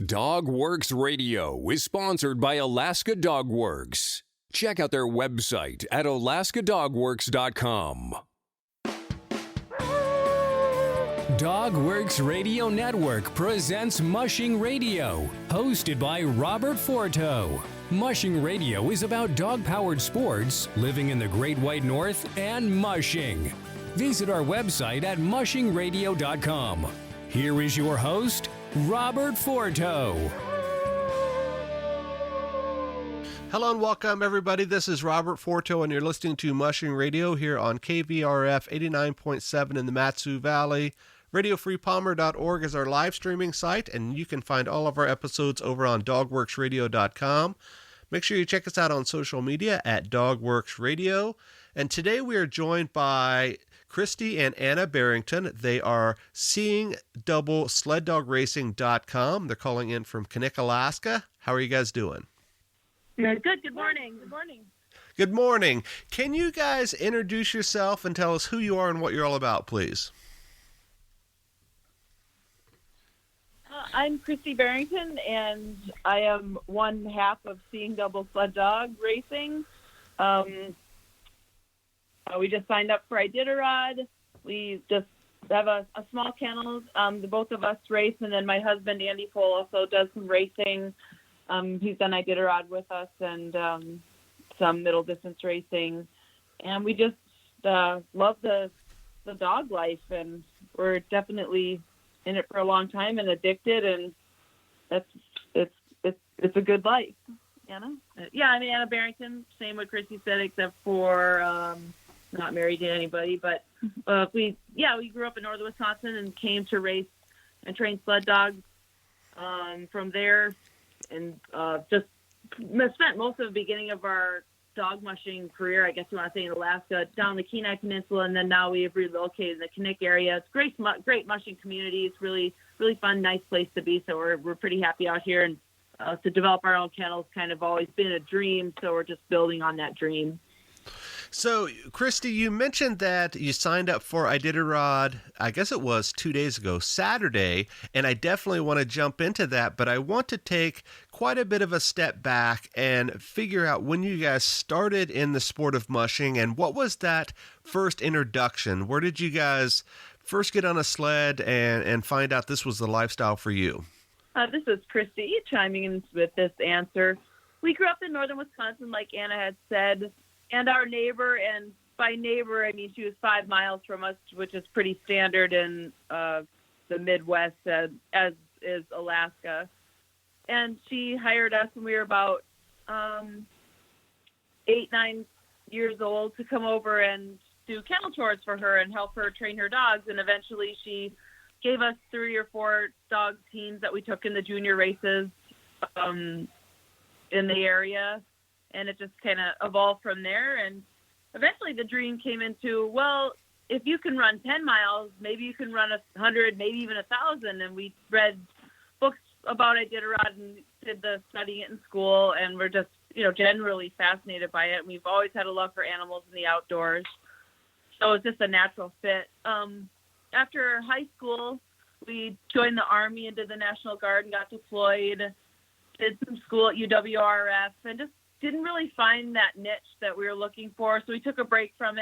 DogWorks Radio is sponsored by Alaska Dog Works. Check out their website at alaskadogworks.com. DogWorks Radio Network presents Mushing Radio, hosted by Robert Forto. Mushing Radio is about dog-powered sports, living in the Great White North, and mushing. Visit our website at mushingradio.com. Here is your host, Robert Forto. Hello and welcome, everybody. This is Robert Forto, and you're listening to Mushing Radio here on KVRF 89.7 in the Mat-Su Valley. RadioFreePalmer.org is our live streaming site, and you can find all of our episodes over on dogworksradio.com. Make sure you check us out on social media at Dogworks Radio. And today we are joined by Kristy and Anna Berington. They are SeeingDoubleSledDogRacing.com. They're calling in from Knik, Alaska. How are you guys doing? Good. Good morning. Good morning. Good morning. Can you guys introduce yourself and tell us who you are and what you're all about, please? I'm Kristy Berington, and I am one half of Seeing Double Sled Dog Racing. We just signed up for Iditarod. We just have a small kennel. The both of us race, and then my husband, Andy Fole, also does some racing. He's done Iditarod with us and some middle distance racing. And we just love the dog life, and we're definitely in it for a long time and addicted, and it's a good life. Anna? Yeah, I'm Anna Berington. Same what Kristy said, except for not married to anybody. But we grew up in northern Wisconsin and came to race and train sled dogs from there, and just spent most of the beginning of our dog mushing career, I guess you want to say, in Alaska, down the Kenai Peninsula, and then now we have relocated in the Knik area. It's great mushing community. It's really, really fun, nice place to be. So we're pretty happy out here, and to develop our own kennels kind of always been a dream. So we're just building on that dream. So, Kristy, you mentioned that you signed up for Iditarod, I guess it was 2 days ago, Saturday, and I definitely want to jump into that, but I want to take quite a bit of a step back and figure out when you guys started in the sport of mushing, and what was that first introduction? Where did you guys first get on a sled and find out this was the lifestyle for you? This is Kristy chiming in with this answer. We grew up in northern Wisconsin, like Anna had said, and our neighbor, and by neighbor, I mean she was 5 miles from us, which is pretty standard in the Midwest, as is Alaska. And she hired us when we were about 8-9 years old to come over and do kennel chores for her and help her train her dogs. And eventually she gave us 3 or 4 dog teams that we took in the junior races in the area. And it just kind of evolved from there. And eventually the dream came into, well, if you can run 10 miles, maybe you can run 100, maybe even 1,000. And we read books about Iditarod and did the studying it in school. And we're just, generally fascinated by it. And we've always had a love for animals in the outdoors. So it's just a natural fit. After high school, we joined the Army and did the National Guard and got deployed, did some school at UWRF, and just didn't really find that niche that we were looking for. So we took a break from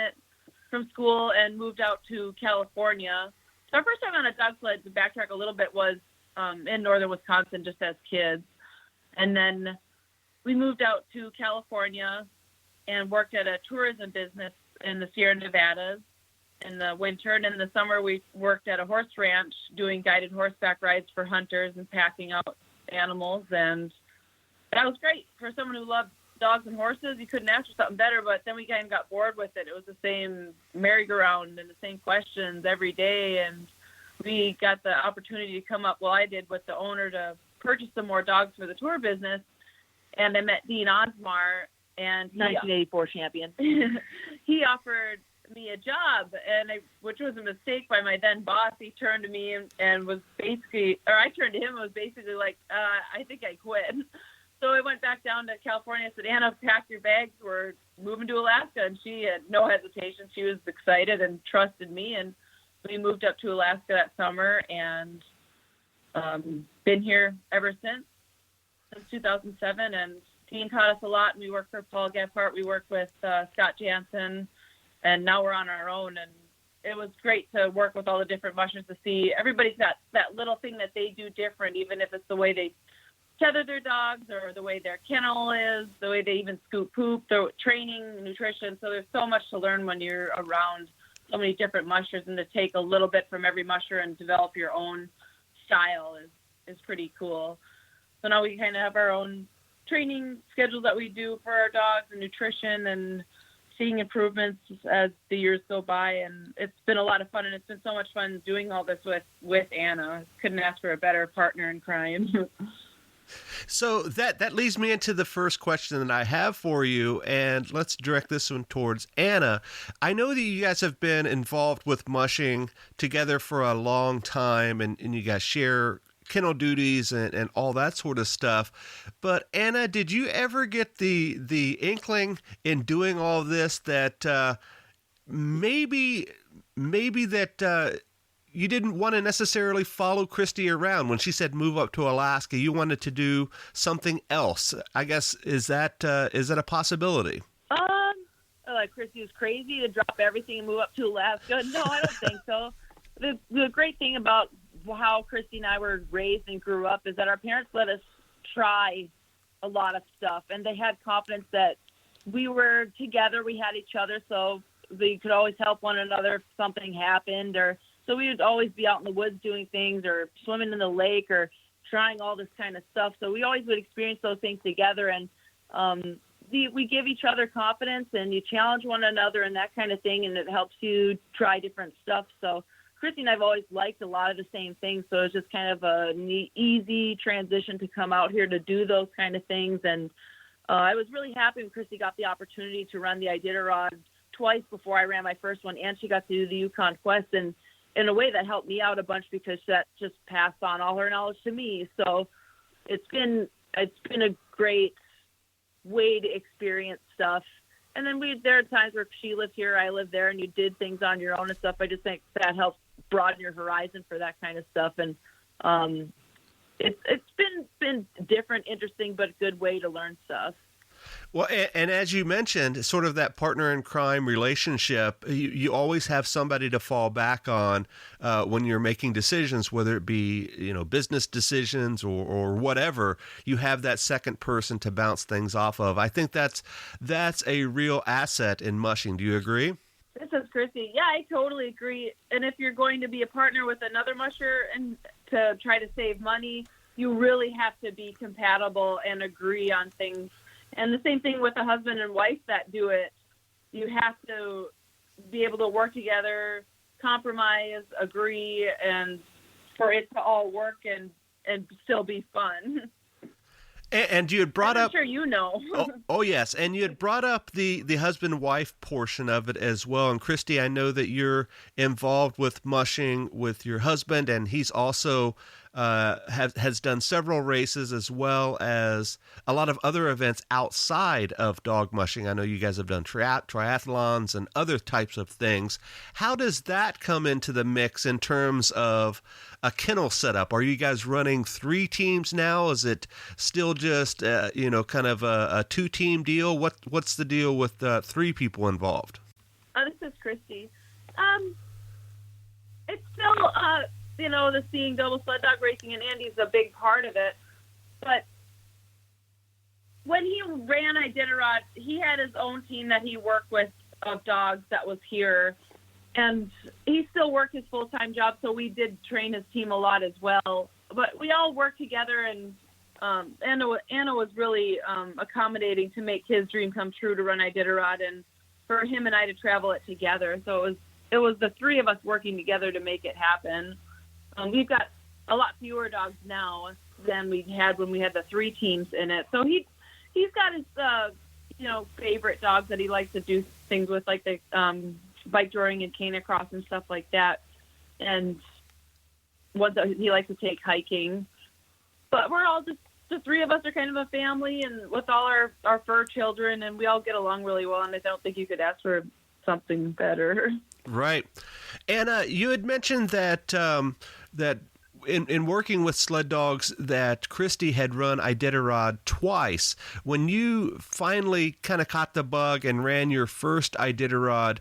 school and moved out to California. So our first time on a dog sled, to backtrack a little bit, was in northern Wisconsin just as kids. And then we moved out to California and worked at a tourism business in the Sierra Nevadas in the winter. And in the summer, we worked at a horse ranch doing guided horseback rides for hunters and packing out animals. And that was great for someone who loved dogs and horses. You couldn't ask for something better, but then we kind of got bored with it. It was the same merry-go-round and the same questions every day, and we got the opportunity to come up, well, I did, with the owner to purchase some more dogs for the tour business, and I met Dean Osmar, and 1984 champion. He offered me a job, which was a mistake by my then boss. He turned to me and was basically, or I turned to him and was basically like, I think I quit. So I went back down to California. I said, Anna, pack your bags. We're moving to Alaska. And she had no hesitation. She was excited and trusted me. And we moved up to Alaska that summer and been here ever since 2007. And Dean taught us a lot, and we worked for Paul Gephardt. We worked with Scott Jansen, and now we're on our own. And it was great to work with all the different mushers to see everybody's got that little thing that they do different, even if it's the way they tether their dogs or the way their kennel is, the way they even scoop poop, the training, nutrition. So there's so much to learn when you're around so many different mushers, and to take a little bit from every musher and develop your own style is pretty cool. So now we kind of have our own training schedule that we do for our dogs, and nutrition, and seeing improvements as the years go by. And it's been a lot of fun, and it's been so much fun doing all this with Anna. Couldn't ask for a better partner in crime. So that leads me into the first question that I have for you, and let's direct this one towards Anna. I know that you guys have been involved with mushing together for a long time, and you guys share kennel duties and all that sort of stuff. But Anna, did you ever get the inkling in doing all this that maybe that you didn't want to necessarily follow Kristy around when she said move up to Alaska? You wanted to do something else. I guess, is that a possibility? Like Kristy was crazy to drop everything and move up to Alaska. No, I don't think so. The great thing about how Kristy and I were raised and grew up is that our parents let us try a lot of stuff, and they had confidence that we were together, we had each other, so we could always help one another if something happened. Or so we would always be out in the woods doing things, or swimming in the lake, or trying all this kind of stuff. So we always would experience those things together, and we give each other confidence, and you challenge one another and that kind of thing, and it helps you try different stuff. So Kristy and I have always liked a lot of the same things, so it's just kind of an easy transition to come out here to do those kind of things. And I was really happy when Kristy got the opportunity to run the Iditarod twice before I ran my first one, and she got to do the Yukon Quest, and in a way that helped me out a bunch because that just passed on all her knowledge to me. So it's been a great way to experience stuff. And then there are times where she lived here, I live there, and you did things on your own and stuff. I just think that helps broaden your horizon for that kind of stuff. And it's been different, interesting, but a good way to learn stuff. Well, and as you mentioned, sort of that partner in crime relationship, you always have somebody to fall back on when you're making decisions, whether it be, business decisions or whatever. You have that second person to bounce things off of. I think that's a real asset in mushing. Do you agree? This is Kristy. Yeah, I totally agree. And if you're going to be a partner with another musher and to try to save money, you really have to be compatible and agree on things. And the same thing with a husband and wife that do it. You have to be able to work together, compromise, agree, and for it to all work and still be fun. And you had brought up... I'm sure you know. oh, yes. And you had brought up the husband-wife portion of it as well. And Kristy, I know that you're involved with mushing with your husband, and he's also... has done several races as well as a lot of other events outside of dog mushing. I know you guys have done triathlons and other types of things. How does that come into the mix in terms of a kennel setup? Are you guys running 3 teams now? Is it still just kind of a 2-team deal? What's the deal with 3 people involved? This is Kristy. It's still the seeing double sled dog racing, and Andy's a big part of it. But when he ran Iditarod, he had his own team that he worked with of dogs that was here. And he still worked his full-time job, so we did train his team a lot as well. But we all worked together, and Anna was really accommodating to make his dream come true to run Iditarod, and for him and I to travel it together. So it was the 3 of us working together to make it happen. We've got a lot fewer dogs now than we had when we had the 3 teams in it. So he's got his favorite dogs that he likes to do things with, like the bike touring and canicross and stuff like that, and ones that he likes to take hiking. But we're all just, the 3 of us are kind of a family, and with all our fur children, and we all get along really well, and I don't think you could ask for something better. Right. Anna, you had mentioned that in working with sled dogs that Kristy had run Iditarod twice, when you finally kind of caught the bug and ran your first Iditarod,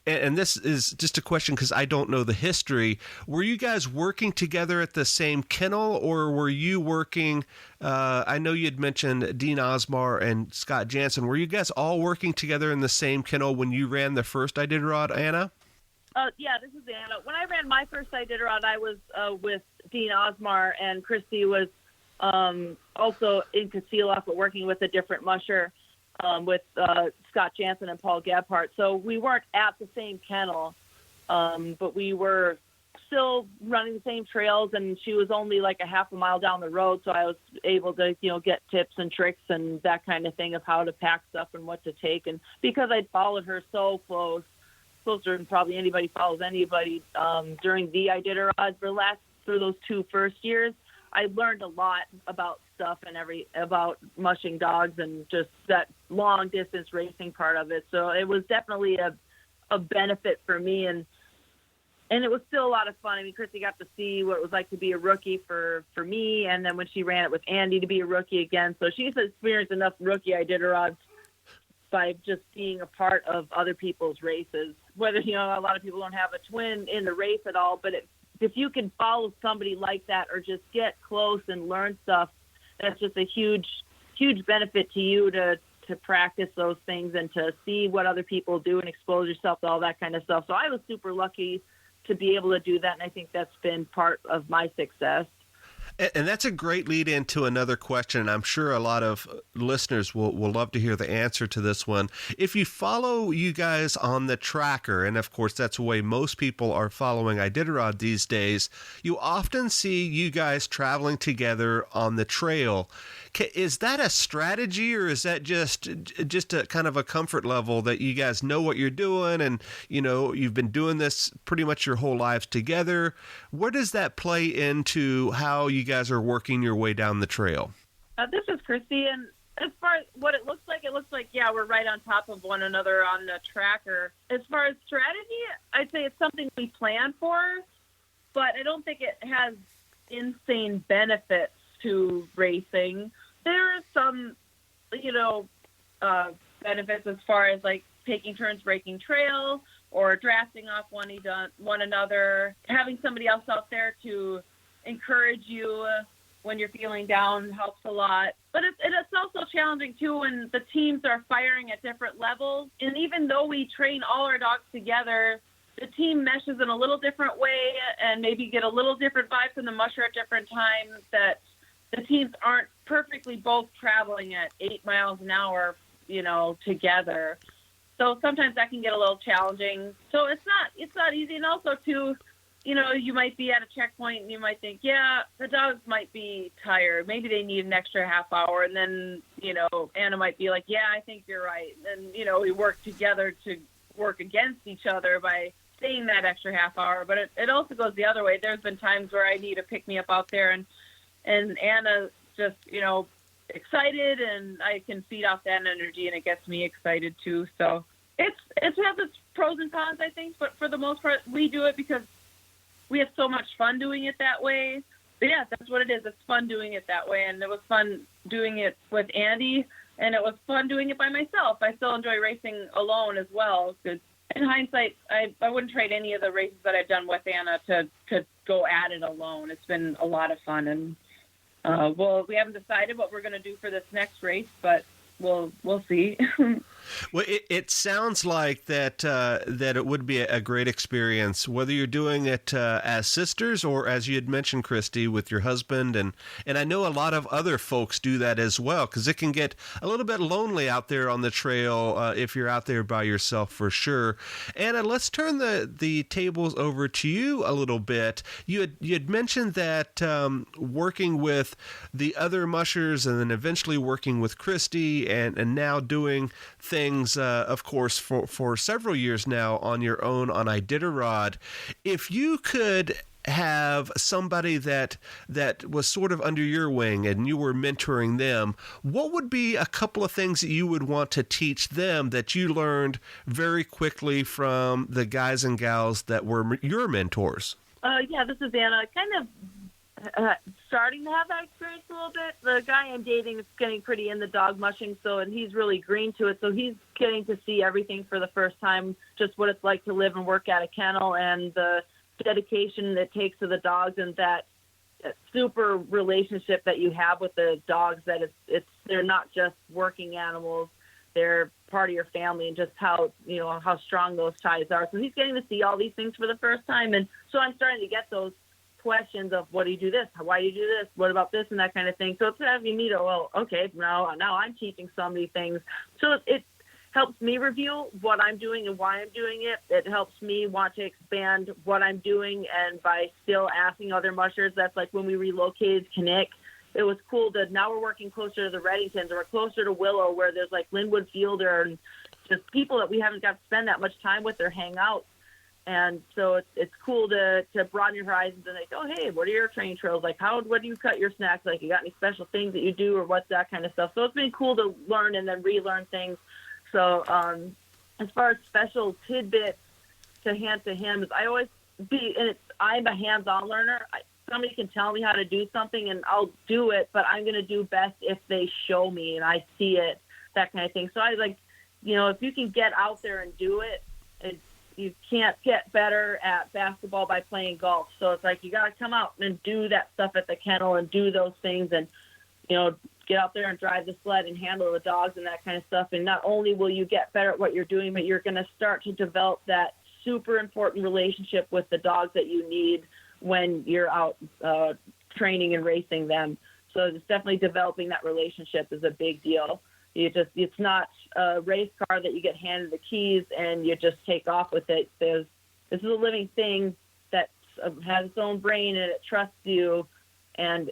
and this is just a question because I don't know the history, were you guys working together at the same kennel, or were you working, I know you had mentioned Dean Osmar and Scott Jansen, were you guys all working together in the same kennel when you ran the first Iditarod, Anna? Yeah, this is Anna. When I ran my first Iditarod, I was with Dean Osmar, and Kristy was also in Kasilof, but working with a different musher with Scott Jansen and Paul Gebhardt. So we weren't at the same kennel, but we were still running the same trails, and she was only like a half a mile down the road, so I was able to, get tips and tricks and that kind of thing of how to pack stuff and what to take. And because I'd followed her so closer than probably anybody follows anybody during the Iditarod for those two first years, I learned a lot about stuff and about mushing dogs and just that long distance racing part of it. So it was definitely a benefit for me, and it was still a lot of fun. I mean, Kristy got to see what it was like to be a rookie for me, and then when she ran it with Andy, to be a rookie again. So she's experienced enough rookie Iditarods by just being a part of other people's races. Whether, a lot of people don't have a twin in the race at all, but if you can follow somebody like that or just get close and learn stuff, that's just a huge, huge benefit to you to practice those things and to see what other people do and expose yourself to all that kind of stuff. So I was super lucky to be able to do that, and I think that's been part of my success. And that's a great lead into another question, and I'm sure a lot of listeners will love to hear the answer to this one. If you follow you guys on the tracker, and of course that's the way most people are following Iditarod these days, you often see you guys traveling together on the trail. Is that a strategy, or is that just a kind of a comfort level that you guys know what you're doing and, you've been doing this pretty much your whole lives together? Where does that play into how you guys are working your way down the trail? This is Kristy, and as far as what it looks like, yeah, we're right on top of one another on the tracker. As far as strategy, I'd say it's something we plan for, but I don't think it has insane benefits to racing. There are some, benefits as far as like taking turns breaking trail or drafting off one another. Having somebody else out there to encourage you when you're feeling down helps a lot. But it's also challenging too when the teams are firing at different levels. And even though we train all our dogs together, the team meshes in a little different way and maybe get a little different vibe from the musher at different times, that the teams aren't perfectly both traveling at 8 miles an hour, together. So sometimes that can get a little challenging. So it's not easy. And also too, you might be at a checkpoint and you might think, yeah, the dogs might be tired. Maybe they need an extra half hour. And then, Anna might be like, yeah, I think you're right. And, we work together to work against each other by staying that extra half hour. But it also goes the other way. There's been times where I need a pick-me-up out there and Anna just, excited, and I can feed off that energy, and it gets me excited too. So it has its pros and cons, I think, but for the most part, we do it because we have so much fun doing it that way. But yeah, that's what it is. It's fun doing it that way, and it was fun doing it with Andy, and it was fun doing it by myself. I still enjoy racing alone as well, because in hindsight, I wouldn't trade any of the races that I've done with Anna to go at it alone. It's been a lot of fun, and we haven't decided what we're going to do for this next race, but we'll see. Well, it sounds like that it would be a great experience, whether you're doing it as sisters or, as you had mentioned, Kristy, with your husband. And I know a lot of other folks do that as well, because it can get a little bit lonely out there on the trail if you're out there by yourself, for sure. Anna, let's turn the tables over to you a little bit. You had mentioned that working with the other mushers and then eventually working with Kristy and now doing things, of course, for several years now on your own on Iditarod. If you could have somebody that was sort of under your wing and you were mentoring them, what would be a couple of things that you would want to teach them that you learned very quickly from the guys and gals that were your mentors? Yeah, this is Anna. Kind of starting to have that experience a little bit. The guy I'm dating is getting pretty in the dog mushing, and he's really green to it. So he's getting to see everything for the first time, just what it's like to live and work at a kennel and the dedication it takes to the dogs and that super relationship that you have with the dogs, that they're not just working animals, they're part of your family, and just how strong those ties are. So he's getting to see all these things for the first time. And so I'm starting to get those questions of, what do you do this? Why do you do this? What about this? And that kind of thing. So it's having me okay, now I'm teaching so many things. So it helps me review what I'm doing and why I'm doing it. It helps me want to expand what I'm doing, and by still asking other mushers. That's like when we relocated to Kinnick. It was cool that now we're working closer to the Reddingtons, or we're closer to Willow, where there's like Linwood Fielder and just people that we haven't got to spend that much time with or hang out. And so it's cool to broaden your horizons and like, oh, hey, what are your training trails? Like, what do you cut your snacks? Like, you got any special things that you do, or what's that kind of stuff? So it's been cool to learn and then relearn things. So as far as special tidbits to hand to him, is I'm a hands-on learner. Somebody can tell me how to do something and I'll do it, but I'm going to do best if they show me and I see it, that kind of thing. So I like, if you can get out there and do it, you can't get better at basketball by playing golf. So it's like, you got to come out and do that stuff at the kennel and do those things, and, get out there and drive the sled and handle the dogs and that kind of stuff. And not only will you get better at what you're doing, but you're going to start to develop that super important relationship with the dogs that you need when you're out training and racing them. So it's definitely developing that relationship is a big deal. It's not a race car that you get handed the keys and you just take off with it. This is a living thing that has its own brain and it trusts you. And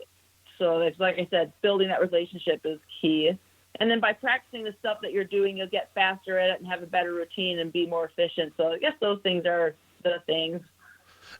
so it's like I said, building that relationship is key. And then by practicing the stuff that you're doing, you'll get faster at it and have a better routine and be more efficient. So I guess those things are the things.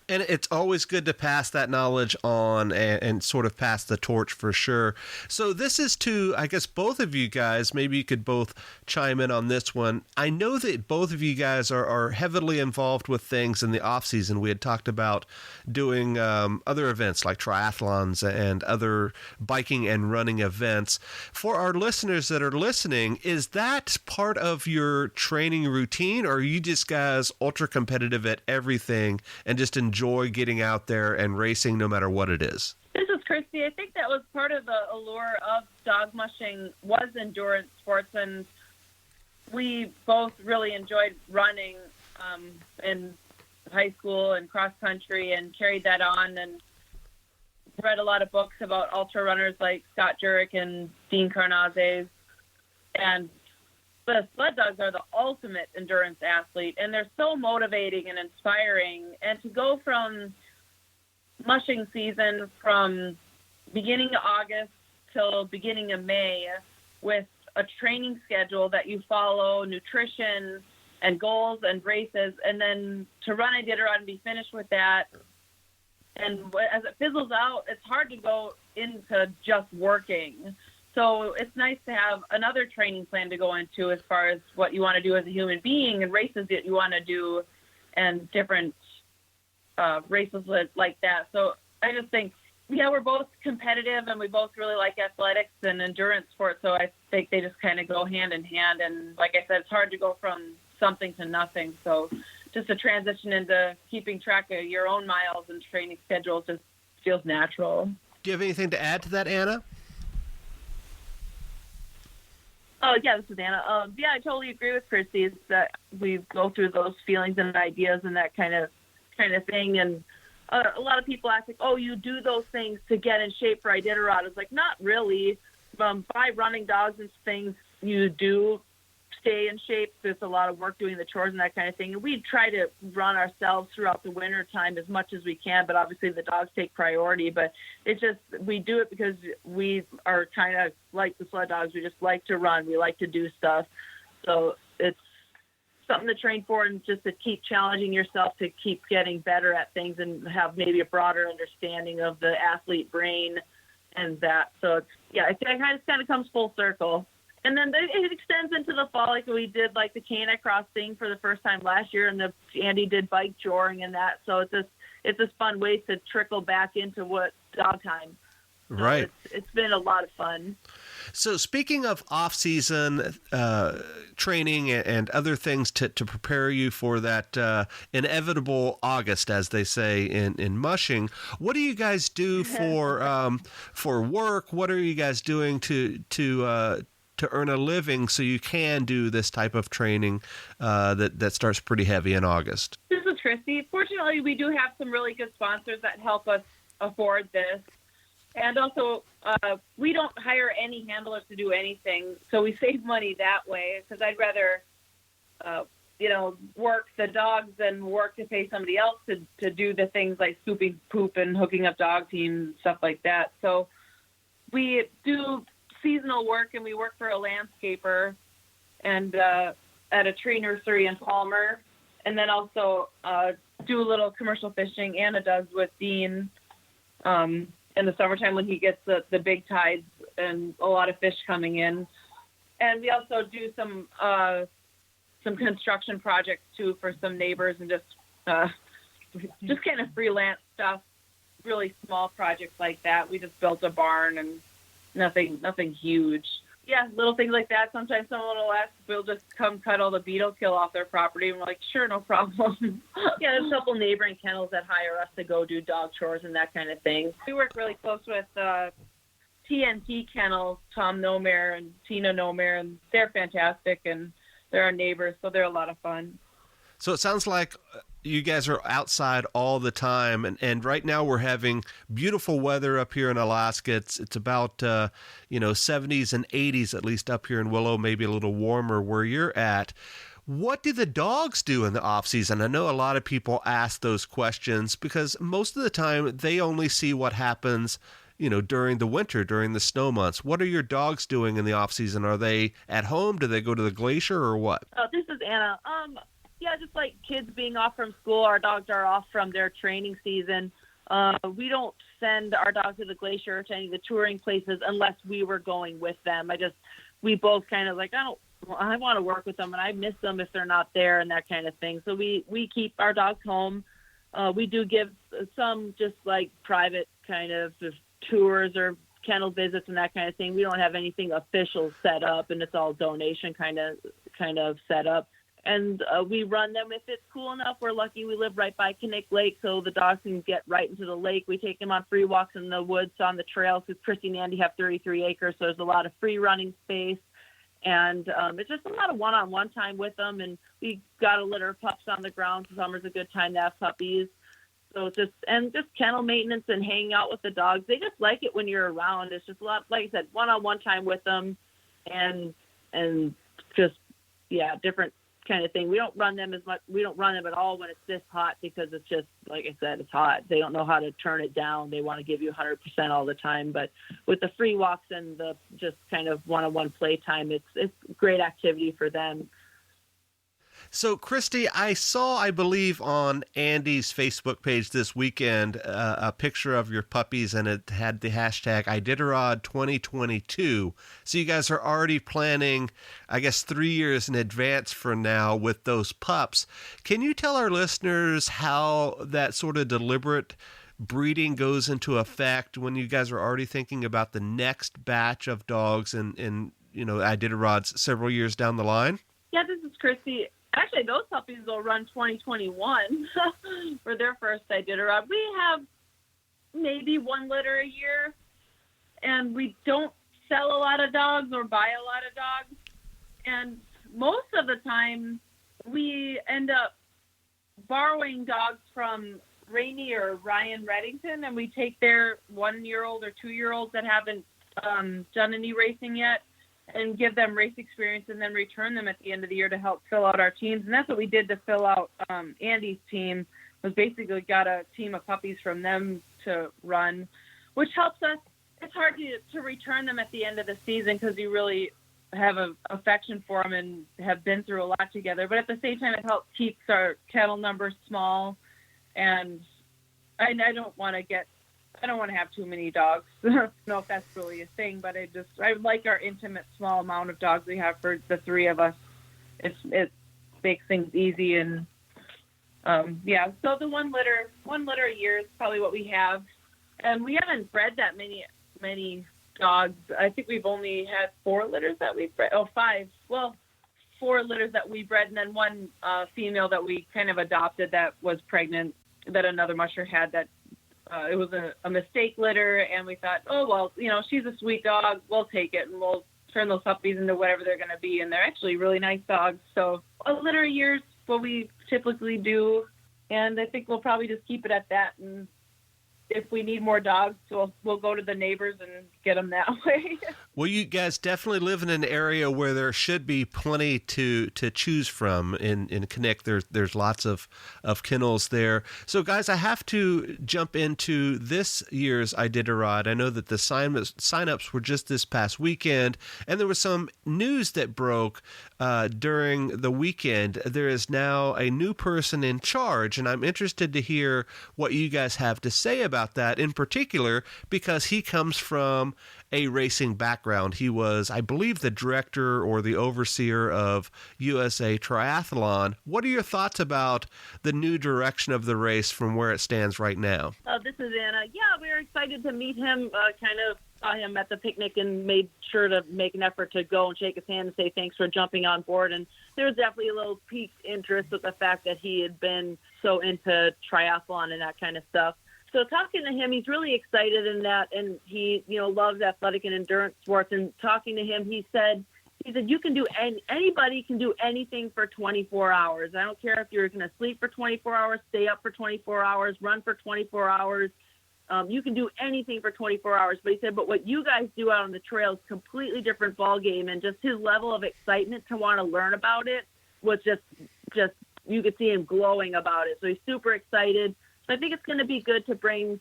And it's always good to pass that knowledge on and sort of pass the torch for sure. So this is to, I guess, both of you guys. Maybe you could both chime in on this one. I know that both of you guys are heavily involved with things in the off season. We had talked about doing other events like triathlons and other biking and running events. For our listeners that are listening, is that part of your training routine, or are you just guys ultra competitive at everything and just enjoy getting out there and racing no matter what it is? This is Kristy. I think that was part of the allure of dog mushing, was endurance sports, and we both really enjoyed running in high school and cross country, and carried that on, and read a lot of books about ultra runners like Scott Jurek and Dean Karnazes. And the sled dogs are the ultimate endurance athlete, and they're so motivating and inspiring. And to go from mushing season from beginning of August till beginning of May with a training schedule that you follow, nutrition and goals and races, and then to run Iditarod and be finished with that. And as it fizzles out, it's hard to go into just working. So it's nice to have another training plan to go into as far as what you want to do as a human being and races that you want to do and different races like that. So I just think, we're both competitive and we both really like athletics and endurance sports. So I think they just kind of go hand in hand. And like I said, it's hard to go from something to nothing. So just a transition into keeping track of your own miles and training schedules just feels natural. Do you have anything to add to that, Anna? Oh, yeah, this is Anna. I totally agree with Kristy. It's that we go through those feelings and ideas and that kind of thing. And a lot of people ask, like, oh, you do those things to get in shape for Iditarod. It's like, not really. By running dogs and things, you do stay in shape. There's a lot of work doing the chores and that kind of thing. And we try to run ourselves throughout the winter time as much as we can, but obviously the dogs take priority. But it's just, we do it because we are kind of like the sled dogs. We just like to run. We like to do stuff. So it's something to train for, and just to keep challenging yourself to keep getting better at things and have maybe a broader understanding of the athlete brain and that. So it's, it kind of comes full circle. And then it extends into the fall. Like we did like the Canine Cross thing for the first time last year, and Andy did bike joring and that. So it's this fun way to trickle back into what dog time. So Right. It's been a lot of fun. So speaking of off-season training and other things to prepare you for that inevitable August, as they say in mushing, what do you guys do for work? What are you guys doing to earn a living so you can do this type of training that starts pretty heavy in August? This is Kristy. Fortunately, we do have some really good sponsors that help us afford this. And also, we don't hire any handlers to do anything, so we save money that way, because I'd rather, work the dogs than work to pay somebody else to do the things like scooping poop and hooking up dog teams and stuff like that. So we do seasonal work, and we work for a landscaper and at a tree nursery in Palmer, and then also do a little commercial fishing. Anna does with Dean. In the summertime when he gets the big tides and a lot of fish coming in. And we also do some construction projects too for some neighbors, and just kind of freelance stuff, really small projects like that. We just built a barn and nothing huge. Yeah, little things like that. Sometimes someone will ask if we'll just come cut all the beetle kill off their property, and we're like, sure, no problem. Yeah, there's a couple neighboring kennels that hire us to go do dog chores and that kind of thing. We work really close with TNT Kennels, Tom Nomare and Tina Nomare, and they're fantastic, and they're our neighbors, so they're a lot of fun. So it sounds like you guys are outside all the time, and right now we're having beautiful weather up here in Alaska. It's about 70s and 80s at least up here in Willow, maybe a little warmer where you're at. What do the dogs do in the off season? I know a lot of people ask those questions because most of the time they only see what happens during the winter, during the snow months. What are your dogs doing in the off season? Are they at home? Do they go to the glacier or what? Oh, this is Anna. Yeah, just like kids being off from school, our dogs are off from their training season. We don't send our dogs to the glacier or to any of the touring places unless we were going with them. We both kind of like, I want to work with them, and I miss them if they're not there and that kind of thing. So we keep our dogs home. We do give some just like private kind of tours or kennel visits and that kind of thing. We don't have anything official set up, and it's all donation kind of set up. And we run them if it's cool enough. We're lucky we live right by Kinnick Lake, so the dogs can get right into the lake. We take them on free walks in the woods on the trails, because Kristy and Andy have 33 acres, so there's a lot of free running space. And it's just a lot of one-on-one time with them. And we got a litter of pups on the ground, so summer's a good time to have puppies. So just kennel maintenance and hanging out with the dogs. They just like it when you're around. It's just a lot, like I said, one-on-one time with them, and just, yeah, different kind of thing. We don't run them as much. We don't run them at all when it's this hot, because it's just, like I said, it's hot. They don't know how to turn it down. They want to give you 100% all the time. But with the free walks and the just kind of one-on-one play time, it's great activity for them. So, Kristy, I saw, I believe, on Andy's Facebook page this weekend a picture of your puppies, and it had the hashtag Iditarod 2022. So you guys are already planning, I guess, 3 years in advance for now with those pups. Can you tell our listeners how that sort of deliberate breeding goes into effect when you guys are already thinking about the next batch of dogs in Iditarods several years down the line? Yeah, this is Kristy. Actually, those puppies will run 2021 for their first Iditarod. We have maybe one litter a year, and we don't sell a lot of dogs or buy a lot of dogs. And most of the time, we end up borrowing dogs from Rainey or Ryan Reddington, and we take their 1-year-old or 2-year-olds that haven't done any racing yet, and give them race experience, and then return them at the end of the year to help fill out our teams. And that's what we did to fill out Andy's team, was basically got a team of puppies from them to run, which helps us. It's hard to return them at the end of the season, because you really have an affection for them and have been through a lot together. But at the same time, it helps keep our kennel numbers small. And I don't want to have too many dogs. I don't know if that's really a thing, but I like our intimate small amount of dogs we have for the three of us. It makes things easy, and so the one litter a year is probably what we have. And we haven't bred that many dogs. I think we've only had 4 litters that we've bred. Oh, 5. Well, 4 litters that we bred, and then one female that we kind of adopted that was pregnant, that another musher had. That it was a mistake litter, and we thought, oh, well, she's a sweet dog. We'll take it, and we'll turn those puppies into whatever they're going to be. And they're actually really nice dogs. So a litter a year is what we typically do, and I think we'll probably just keep it at that. And if we need more dogs, we'll go to the neighbors and get them that way. Well, you guys definitely live in an area where there should be plenty to choose from in Connect. There's lots of kennels there. So, guys, I have to jump into this year's Iditarod. I know that the sign-ups were just this past weekend, and there was some news that broke during the weekend. There is now a new person in charge, and I'm interested to hear what you guys have to say about that, in particular because he comes from a racing background. He was, I believe, the director or the overseer of USA Triathlon. What are your thoughts about the new direction of the race from where it stands right now? This is Anna. Yeah, we were excited to meet him. Kind of saw him at the picnic and made sure to make an effort to go and shake his hand and say thanks for jumping on board. And there was definitely a little piqued interest with the fact that he had been so into triathlon and that kind of stuff. So talking to him, he's really excited in that, and he, loves athletic and endurance sports. And talking to him, he said, you can do anybody can do anything for 24 hours. I don't care if you're going to sleep for 24 hours, stay up for 24 hours, run for 24 hours. You can do anything for 24 hours. But he said, but what you guys do out on the trail is a completely different ball game. And just his level of excitement to want to learn about it was just you could see him glowing about it. So he's super excited. So I think it's going to be good to bring,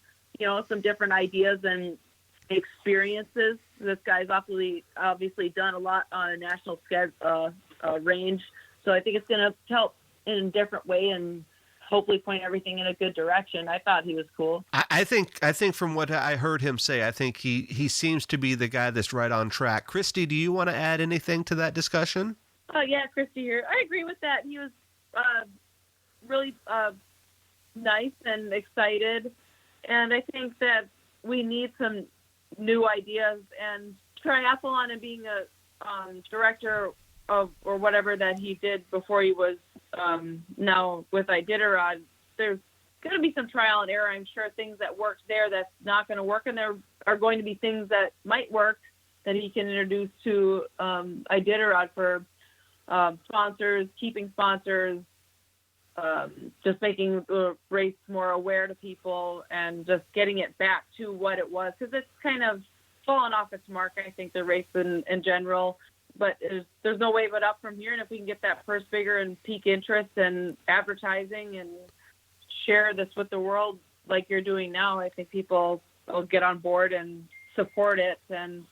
some different ideas and experiences. This guy's obviously done a lot on a national range. So I think it's going to help in a different way and hopefully point everything in a good direction. I thought he was cool. I think from what I heard him say, I think he seems to be the guy that's right on track. Kristy, do you want to add anything to that discussion? Yeah, Kristy here. I agree with that. He was really nice and excited, and I think that we need some new ideas, and triathlon and being a director of or whatever that he did before he was now with Iditarod, there's going to be some trial and error. I'm sure things that worked there that's not going to work, and there are going to be things that might work that he can introduce to Iditarod for sponsors, keeping sponsors, just making the race more aware to people and just getting it back to what it was, because it's kind of fallen off its mark, I think, the race in general. But there's no way but up from here, and if we can get that purse bigger and pique interest and advertising and share this with the world like you're doing now, I think people will get on board and support it, and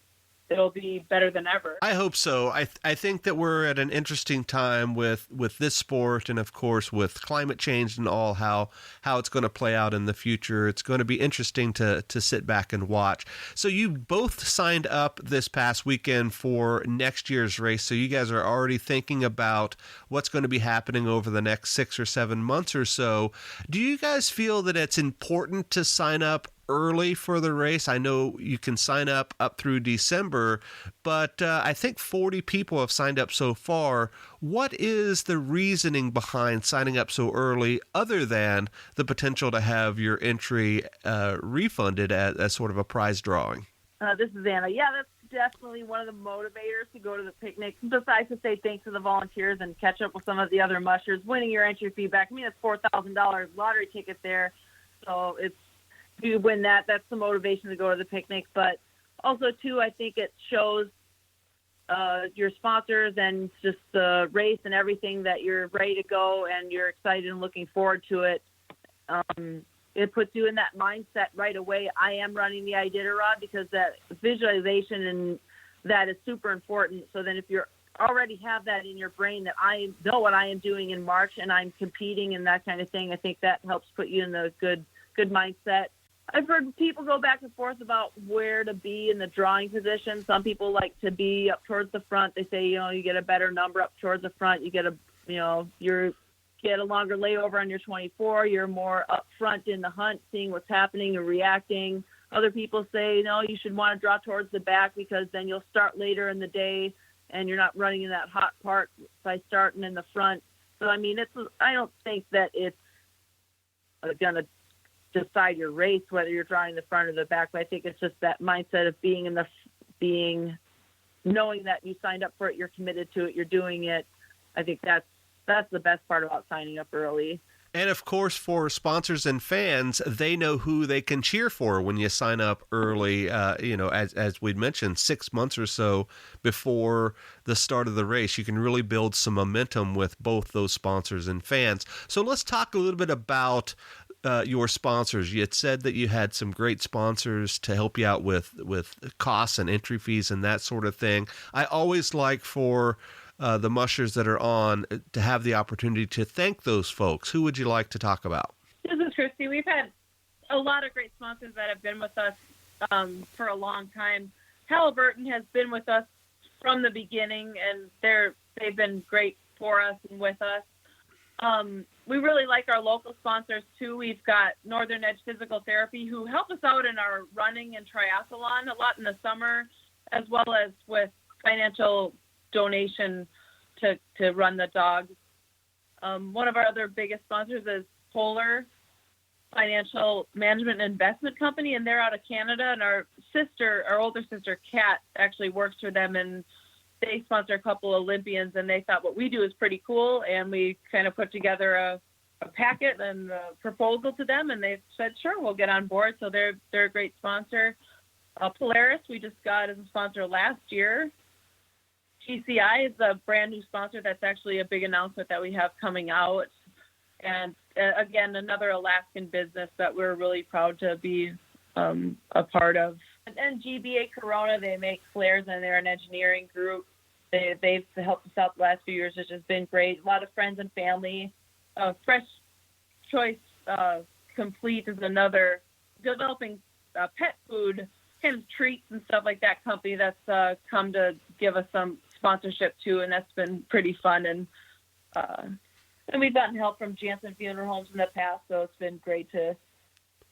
it'll be better than ever. I hope so. I think that we're at an interesting time with this sport, and of course with climate change and all, how it's going to play out in the future. It's going to be interesting to sit back and watch. So you both signed up this past weekend for next year's race. So you guys are already thinking about what's going to be happening over the next 6 or 7 months or so. Do you guys feel that it's important to sign up early for the race? I know you can sign up through December, but I think 40 people have signed up so far. What is the reasoning behind signing up so early, other than the potential to have your entry refunded as sort of a prize drawing? This is Anna. Yeah, that's definitely one of the motivators to go to the picnic, besides to say thanks to the volunteers and catch up with some of the other mushers. Winning your entry fee back, I mean, it's $4,000 lottery ticket there, so if you win that, that's the motivation to go to the picnic. But also, too, I think it shows your sponsors and just the race and everything that you're ready to go and you're excited and looking forward to it. It puts you in that mindset right away. I am running the Iditarod, because that visualization and that is super important. So then if you already have that in your brain that I know what I am doing in March and I'm competing and that kind of thing, I think that helps put you in the good mindset. I've heard people go back and forth about where to be in the drawing position. Some people like to be up towards the front. They say, you get a better number up towards the front. You get you get a longer layover on your 24. You're more up front in the hunt, seeing what's happening and reacting. Other people say, no, you should want to draw towards the back because then you'll start later in the day and you're not running in that hot part by starting in the front. So, I mean, I don't think that it's going to decide your race, whether you're drawing the front or the back, but I think it's just that mindset of knowing that you signed up for it, you're committed to it, you're doing it. I think that's the best part about signing up early. And of course, for sponsors and fans, they know who they can cheer for when you sign up early. As we'd mentioned, 6 months or so before the start of the race, you can really build some momentum with both those sponsors and fans. So let's talk a little bit about your sponsors. You had said that you had some great sponsors to help you out with costs and entry fees and that sort of thing. I always like for the mushers that are on to have the opportunity to thank those folks. Who would you like to talk about? This is Kristy. We've had a lot of great sponsors that have been with us for a long time. Halliburton has been with us from the beginning, and they've been great for us and with us. We really like our local sponsors too. We've got Northern Edge Physical Therapy, who help us out in our running and triathlon a lot in the summer, as well as with financial donation to run the dogs. One of our other biggest sponsors is Polar Financial Management and Investment Company, and they're out of Canada. And our older sister, Kat, actually works for them, and they sponsor a couple Olympians, and they thought what we do is pretty cool, and we kind of put together a packet and a proposal to them, and they said, sure, we'll get on board. So they're a great sponsor. Polaris, we just got as a sponsor last year. GCI is a brand new sponsor. That's actually a big announcement that we have coming out. And again, another Alaskan business that we're really proud to be a part of. And GBA Corona, they make flares, and they're an engineering group. They've helped us out the last few years, which has been great. A lot of friends and family. Fresh Choice Complete is another developing pet food kind of treats and stuff like that company that's come to give us some sponsorship too, and that's been pretty fun. And we've gotten help from Janssen Funeral Homes in the past, so it's been great to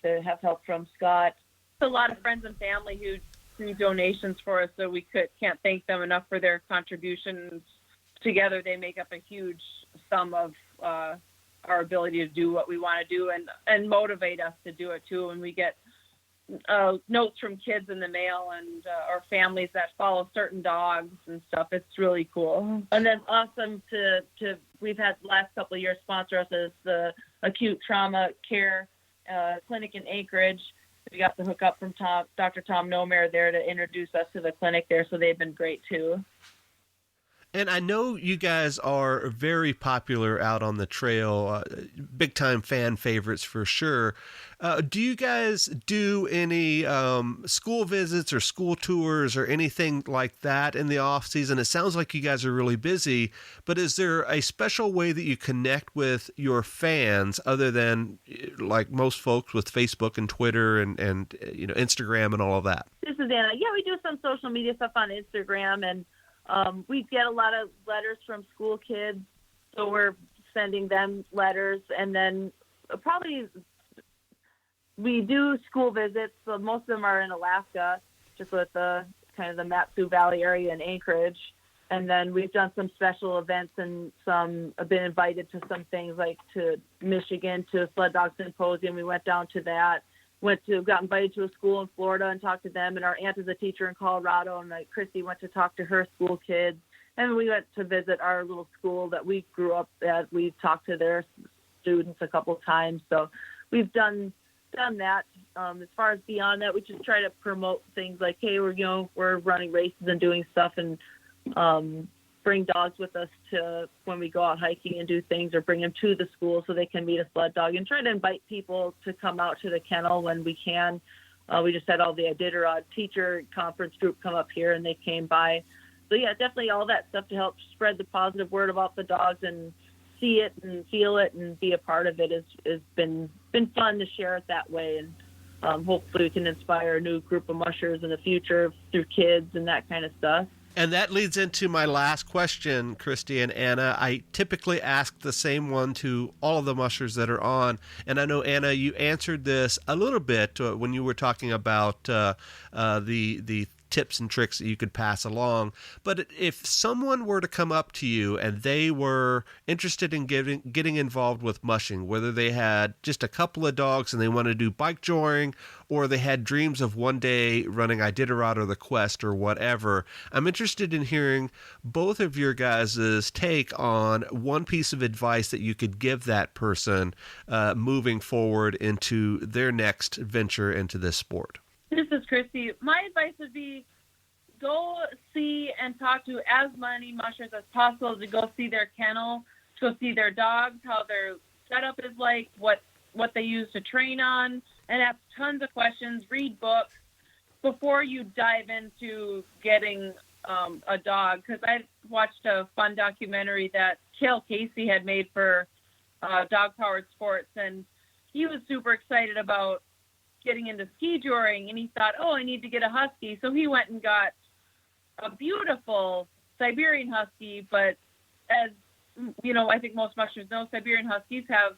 have help from Scott. A lot of friends and family who do donations for us, so we can't thank them enough for their contributions. Together, they make up a huge sum of our ability to do what we want to do and motivate us to do it too. And we get notes from kids in the mail and our families that follow certain dogs and stuff. It's really cool. And then awesome to we've had the last couple of years sponsor us as the acute trauma care clinic in Anchorage. We got the hookup from Dr. Tom Nomer there to introduce us to the clinic there, so they've been great too. And I know you guys are very popular out on the trail, big-time fan favorites for sure. Do you guys do any school visits or school tours or anything like that in the off-season? It sounds like you guys are really busy, but is there a special way that you connect with your fans other than, like most folks, with Facebook and Twitter and Instagram and all of that? This is Anna. Yeah, we do some social media stuff on Instagram, and we get a lot of letters from school kids, so we're sending them letters. And then probably we do school visits. So most of them are in Alaska, just with the kind of the Mat-Su Valley area in Anchorage. And then we've done some special events and have been invited to some things like to Michigan, to a sled dog symposium. We went down to that. Got invited to a school in Florida and talked to them, and our aunt is a teacher in Colorado, and Kristy went to talk to her school kids, and we went to visit our little school that we grew up at. We talked to their students a couple of times, so we've done that. As far as beyond that, we just try to promote things like, hey, we're running races and doing stuff, and bring dogs with us to when we go out hiking and do things, or bring them to the school so they can meet a sled dog, and try to invite people to come out to the kennel when we can. We just had all the Iditarod teacher conference group come up here, and they came by. So yeah, definitely all that stuff to help spread the positive word about the dogs and see it and feel it and be a part of it has been fun to share it that way. And hopefully we can inspire a new group of mushers in the future through kids and that kind of stuff. And that leads into my last question, Kristy and Anna. I typically ask the same one to all of the mushers that are on. And I know, Anna, you answered this a little bit when you were talking about the tips and tricks that you could pass along. But if someone were to come up to you and they were interested in getting involved with mushing, whether they had just a couple of dogs and they want to do bike joring, or they had dreams of one day running Iditarod or the Quest or whatever, I'm interested in hearing both of your guys' take on one piece of advice that you could give that person moving forward into their next venture into this sport. This is Kristy. My advice would be go see and talk to as many mushers as possible, to go see their kennel, to go see their dogs, how their setup is like, what they use to train on, and ask tons of questions, read books before you dive into getting a dog. Because I watched a fun documentary that Cale Casey had made for Dog Powered Sports, and he was super excited about getting into ski joring, and he thought, I need to get a husky. So he went and got a beautiful Siberian husky, but as you know, I think most mushers know, Siberian huskies have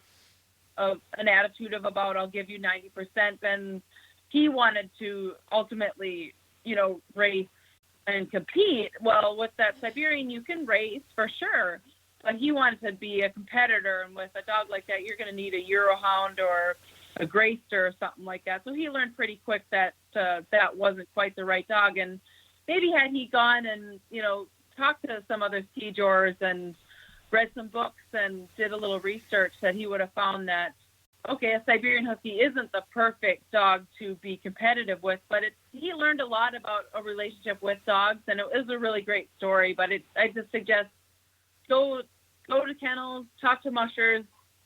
an attitude of about, I'll give you 90%, and he wanted to ultimately, race and compete. Well, with that Siberian, you can race for sure, but he wanted to be a competitor, and with a dog like that, you're going to need a Eurohound or a Greyster or something like that. So he learned pretty quick that that wasn't quite the right dog. And maybe had he gone and, talked to some other ski jors and read some books and did a little research, that he would have found that, okay, a Siberian Husky isn't the perfect dog to be competitive with, but he learned a lot about a relationship with dogs, and it was a really great story. But I just suggest go to kennels, talk to mushers,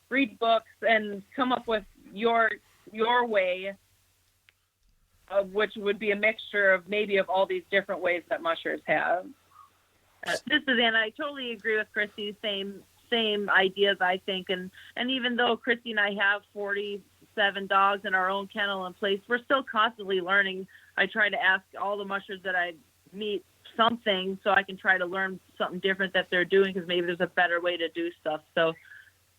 read books, and come up with your way, of which would be a mixture of maybe of all these different ways that mushers have. This is Anna. I totally agree with Kristy. Same ideas, I think. And even though Kristy and I have 47 dogs in our own kennel in place, we're still constantly learning. I try to ask all the mushers that I meet something, so I can try to learn something different that they're doing, because maybe there's a better way to do stuff. So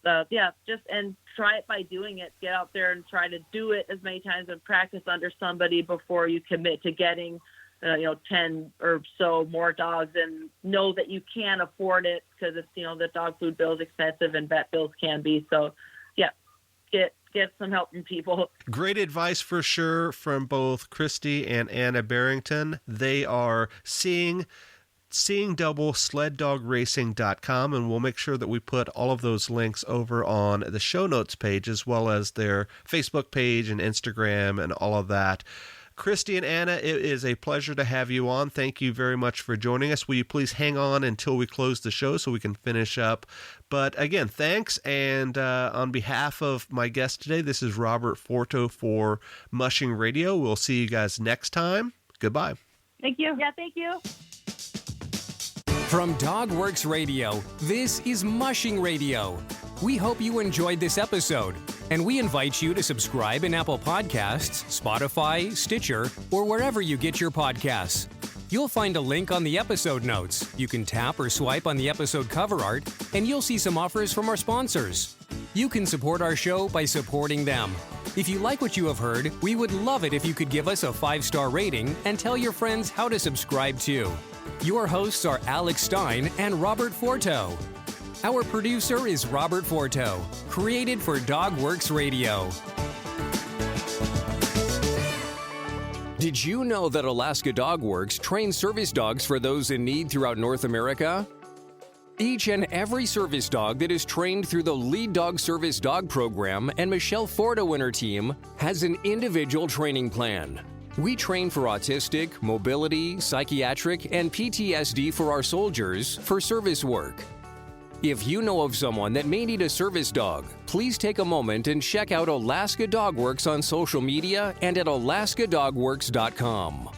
and try it by doing it. Get out there and try to do it as many times and practice under somebody before you commit to getting, 10 or so more dogs, and know that you can afford it, because it's, the dog food bill is expensive and vet bills can be. So, get some help from people. Great advice for sure from both Kristy and Anna Berington. They are seeing double SledDogRacing.com, and we'll make sure that we put all of those links over on the show notes page, as well as their Facebook page and Instagram and all of that. Kristy and Anna, it is a pleasure to have you on. Thank you very much for joining us. Will you please hang on until we close the show so we can finish up? But again, thanks. And on behalf of my guest today, this is Robert Forto for Mushing Radio. We'll see you guys next time. Goodbye. Thank you. Yeah, thank you. From DogWorks Radio, this is Mushing Radio. We hope you enjoyed this episode, and we invite you to subscribe in Apple Podcasts, Spotify, Stitcher, or wherever you get your podcasts. You'll find a link on the episode notes. You can tap or swipe on the episode cover art, and you'll see some offers from our sponsors. You can support our show by supporting them. If you like what you have heard, we would love it if you could give us a 5-star rating and tell your friends how to subscribe too. Your hosts are Alex Stein and Robert Forto. Our producer is Robert Forto, created for DogWorks Radio. Did you know that Alaska DogWorks trains service dogs for those in need throughout North America? Each and every service dog that is trained through the Lead Dog Service Dog Program and Michelle Forto and her team has an individual training plan. We train for autistic, mobility, psychiatric, and PTSD for our soldiers for service work. If you know of someone that may need a service dog, please take a moment and check out Alaska DogWorks on social media and at alaskadogworks.com.